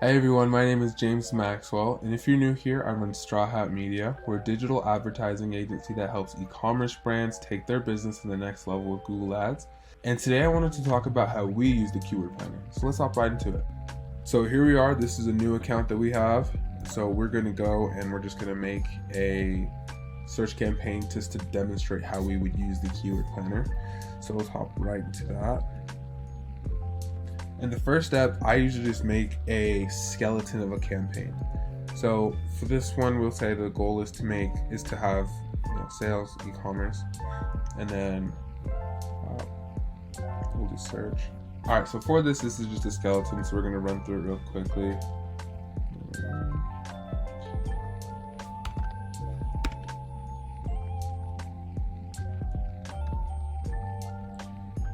Hi everyone, my name is James Maxwell, and if you're new here, I run Straw Hat Media. We're a digital advertising agency that helps e-commerce brands take their business to the next level with Google Ads. And today I wanted to talk about how we use the keyword planner. So let's hop right into it. So here we are, this is a new account that we have. So we're gonna go and we're just gonna make a search campaign just to demonstrate how we would use the keyword planner. So let's hop right into that. And the first step, I usually just make a skeleton of a campaign. So for this one, we'll say the goal is to have sales, e-commerce, and then we'll do search. All right, so for this is just a skeleton, so we're gonna run through it real quickly.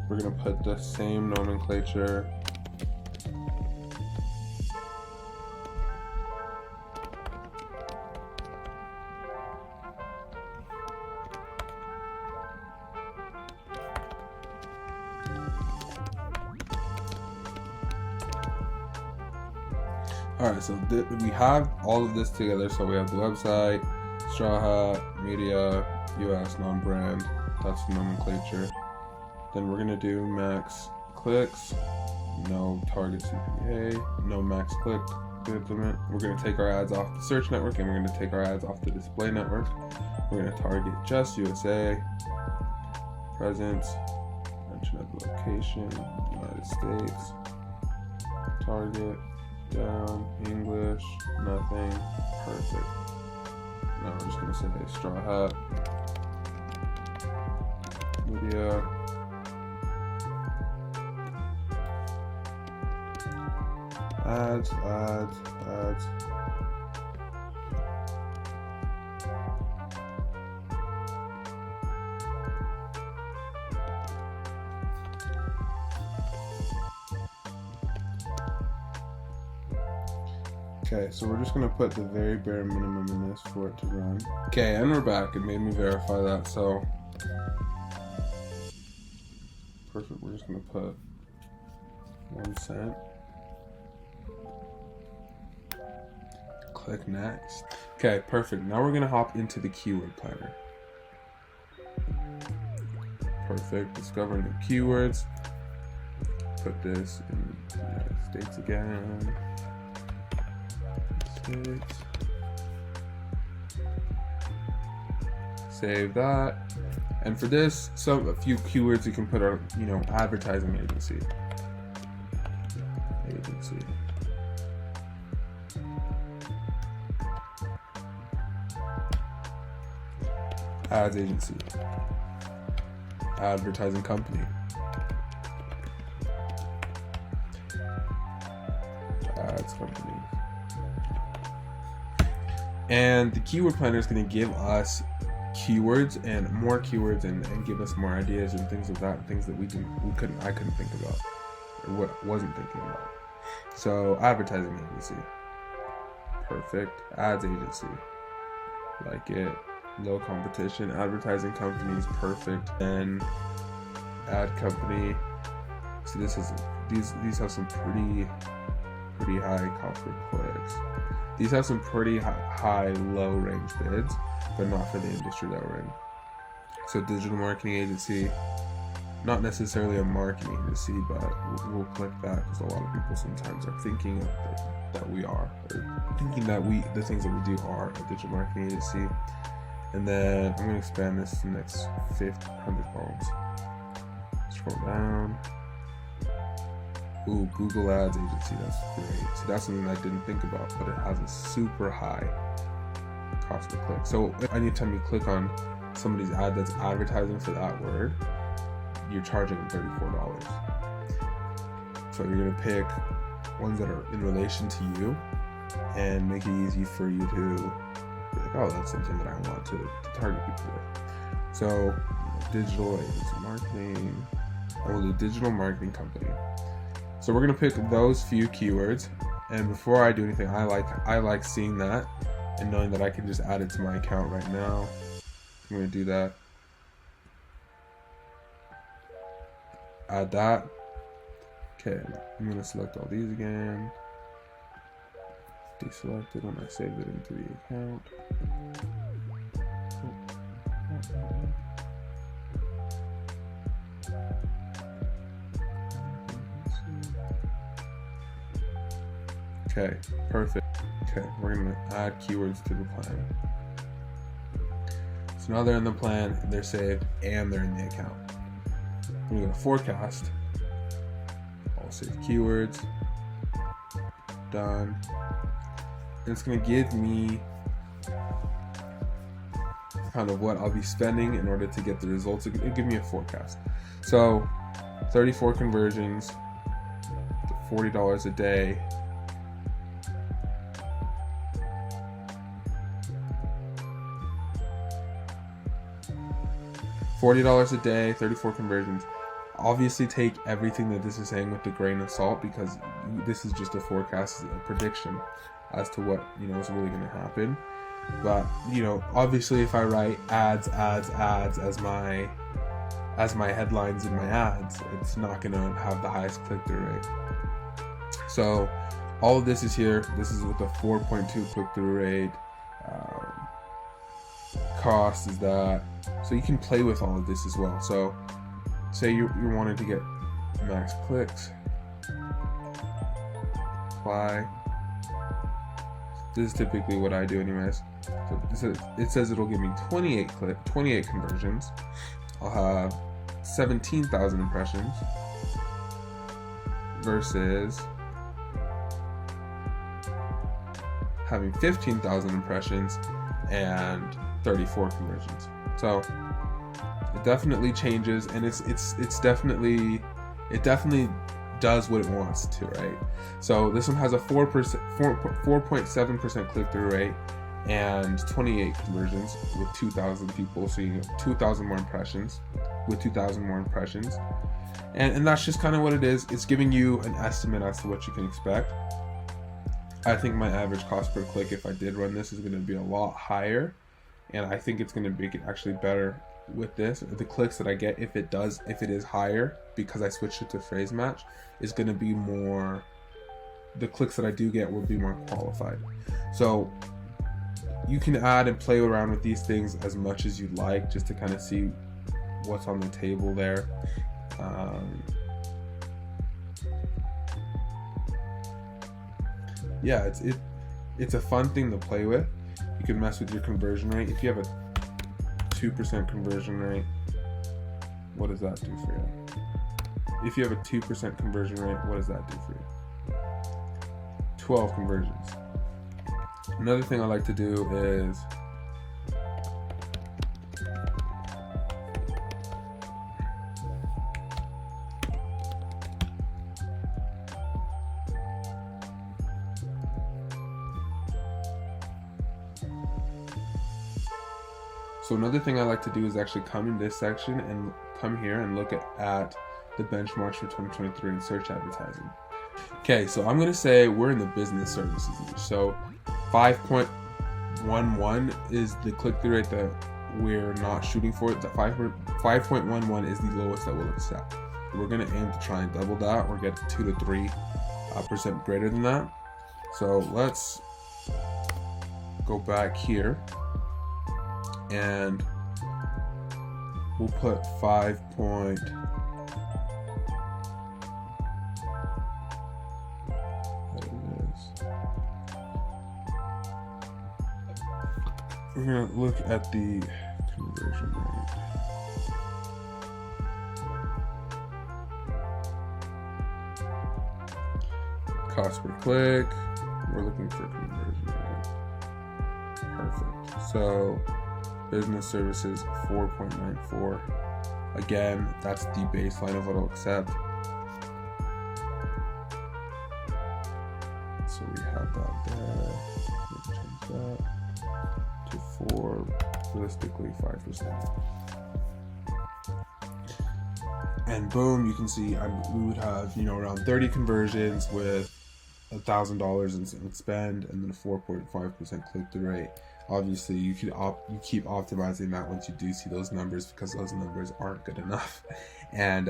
We're gonna put the same nomenclature. Alright, so we have all of this together. So we have the website, Straw Hat, Media, US, non-brand, that's the nomenclature. Then we're going to do max clicks, no target CPA, no max click limit. We're going to take our ads off the search network and we're going to take our ads off the display network. We're going to target just USA, presence, mention of the location, United States, target, down, English, nothing, perfect. Now we're just gonna say Straw Hat, Media, ads. Okay, so we're just gonna put the very bare minimum in this for it to run. Okay, and we're back. It made me verify that, so perfect. We're just gonna put 1 cent. Click next. Okay, perfect. Now we're gonna hop into the keyword planner. Perfect. Discover new keywords. Put this in the United States again. Save that. And for this, a few keywords you can put are, advertising agency. Ads agency. Advertising company. Ads company. And the keyword planner is going to give us keywords and more keywords and give us more ideas and things that I couldn't think about or wasn't thinking about. So advertising agency, perfect. Ads agency, like it. Low competition. Advertising companies, perfect. And ad company. So these have some pretty high cost per clicks. These have some pretty high low range bids, but not for the industry that we're in. So digital marketing agency, not necessarily a marketing agency, but we'll click that because a lot of people sometimes are thinking that we are, or thinking that the things that we do are a digital marketing agency. And then I'm going to expand this to the next 100 columns. Scroll down. Ooh, Google Ads agency, that's great. See, that's something I didn't think about, but it has a super high cost per click. So anytime you click on somebody's ad that's advertising for that word, you're charging them $34. So you're gonna pick ones that are in relation to you and make it easy for you to be like, oh, that's something that I want to target people with. So digital agency marketing, I will do digital marketing company. So we're gonna pick those few keywords, and before I do anything, I like seeing that and knowing that I can just add it to my account right now. I'm gonna do that. Add that. Okay, I'm gonna select all these again. deselected when I saved it into the account. Okay, perfect. Okay, we're gonna add keywords to the plan. So now they're in the plan, they're saved, and they're in the account. I'm gonna go to forecast. All save keywords. Done. And it's gonna give me kind of what I'll be spending in order to get the results. It'll give me a forecast. So 34 conversions, $40 a day. $40 a day, 34 conversions. Obviously take everything that this is saying with a grain of salt, because this is just a forecast, a prediction as to what, you know, is really going to happen. But, you know, obviously if I write ads as my headlines in my ads, it's not going to have the highest click-through rate. So all of this is here. This is with a 4.2 click-through rate. Cost is that. So you can play with all of this as well. So say you're wanting to get max clicks. Apply. This is typically what I do anyways. So it says it'll give me 28 conversions. I'll have 17,000 impressions versus having 15,000 impressions and 34 conversions. So it definitely changes, and it definitely does what it wants to, right? So this one has a 4.7% click-through rate and 28 conversions with 2,000 people, so you get 2,000 more impressions with 2,000 more impressions, and that's just kind of what it is. It's giving you an estimate as to what you can expect. I think my average cost per click, if I did run this, is going to be a lot higher, and I think it's going to make it actually better with this. The clicks that I get, if it is higher, because I switched it to phrase match, is going to be more, the clicks that I do get will be more qualified. So you can add and play around with these things as much as you'd like, just to kind of see what's on the table there. Yeah, it's a fun thing to play with. You can mess with your conversion rate. If you have a 2% conversion rate, what does that do for you? If you have a 2% conversion rate, what does that do for you? 12 conversions. Another thing I like to do is actually come in this section and come here and look at the benchmarks for 2023 in search advertising. Okay, so I'm going to say we're in the business services niche. So 5.11 is the click-through rate that we're not shooting for. The 5.11 is the lowest that we'll accept. We're going to aim to try and double that, or get 2 to 3% greater than that. So let's go back here and we'll put 5. We're going to look at the conversion rate. Cost per click. We're looking for conversion rate. Perfect. So business services 4.94. Again, that's the baseline of what I'll accept. So we have that there. Change that to 4, realistically 5%. And boom, you can see we would have, you know, around 30 conversions with $1,000 in spend, and then a 4.5% click-through rate. Obviously, you keep optimizing that once you do see those numbers, because those numbers aren't good enough. And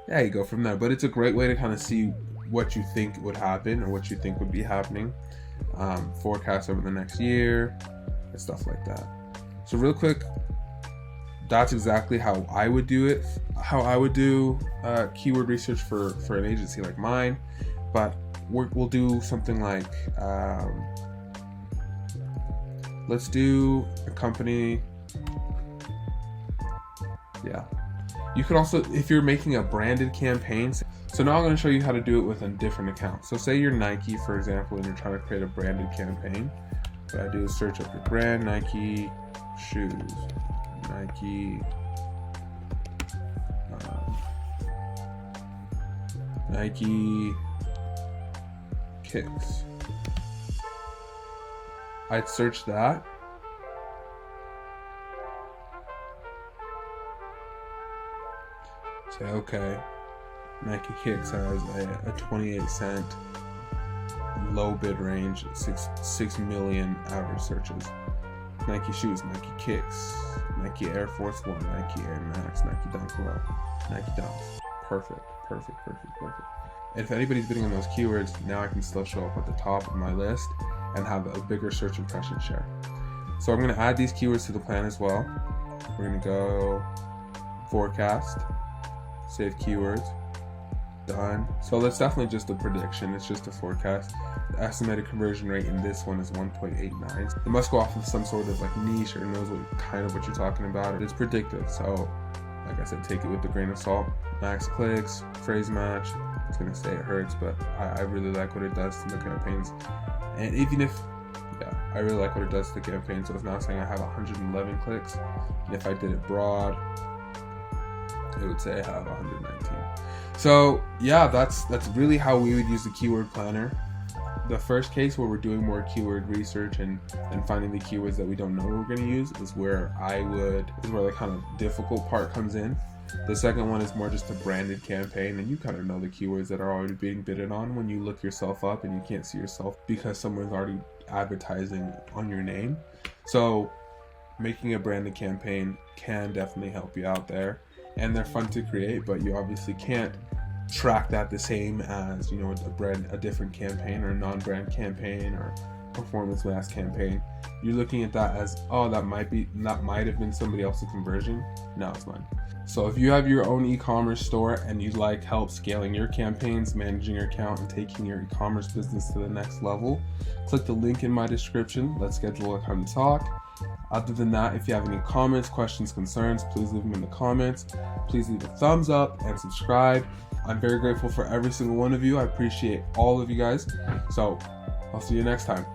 yeah, you go from there. But it's a great way to kind of see what you think would happen or what you think would be happening, forecast over the next year, and stuff like that. So real quick, that's exactly how I would do it, how I would do keyword research for an agency like mine. But we'll do something like, let's do a company. Yeah. You could also, if you're making a branded campaign, so now I'm going to show you how to do it with a different account. So say you're Nike, for example, and you're trying to create a branded campaign. What I do is search up your brand, Nike shoes, Nike, Nike kicks. I'd search that. Say, okay, Nike kicks has a 28-cent low bid range, 6 million average searches. Nike shoes, Nike kicks, Nike Air Force One, Nike Air Max, Nike Dunk Low, Nike Dunks. Perfect. And if anybody's bidding on those keywords, now I can still show up at the top of my list and have a bigger search impression share. So I'm going to add these keywords to the plan as well. We're going to go forecast, save keywords, done. So that's definitely just a prediction. It's just a forecast. The estimated conversion rate in this one is 1.89. It must go off of some sort of like niche or knows what you're talking about. It's predictive. So like I said, take it with a grain of salt. Max clicks, phrase match. It's going to say it hurts, but I really like what it does to the campaigns. And even if, I really like what it does to the campaign. So it's now saying I have 111 clicks. And if I did it broad, it would say I have 119. So that's really how we would use the keyword planner. The first case where we're doing more keyword research and finding the keywords that we don't know we're going to use is where the kind of difficult part comes in. The second one is more just a branded campaign, and you kind of know the keywords that are already being bidded on when you look yourself up and you can't see yourself because someone's already advertising on your name. So making a branded campaign can definitely help you out there, and they're fun to create, but you obviously can't track that the same as, a different campaign or a non-brand campaign or performance mass campaign. You're looking at that as, that might have been somebody else's conversion. No, it's mine. So if you have your own e-commerce store and you'd like help scaling your campaigns, managing your account, and taking your e-commerce business to the next level, click the link in my description. Let's schedule a time to talk. Other than that, if you have any comments, questions, concerns, please leave them in the comments. Please leave a thumbs up and subscribe. I'm very grateful for every single one of you. I appreciate all of you guys. So I'll see you next time.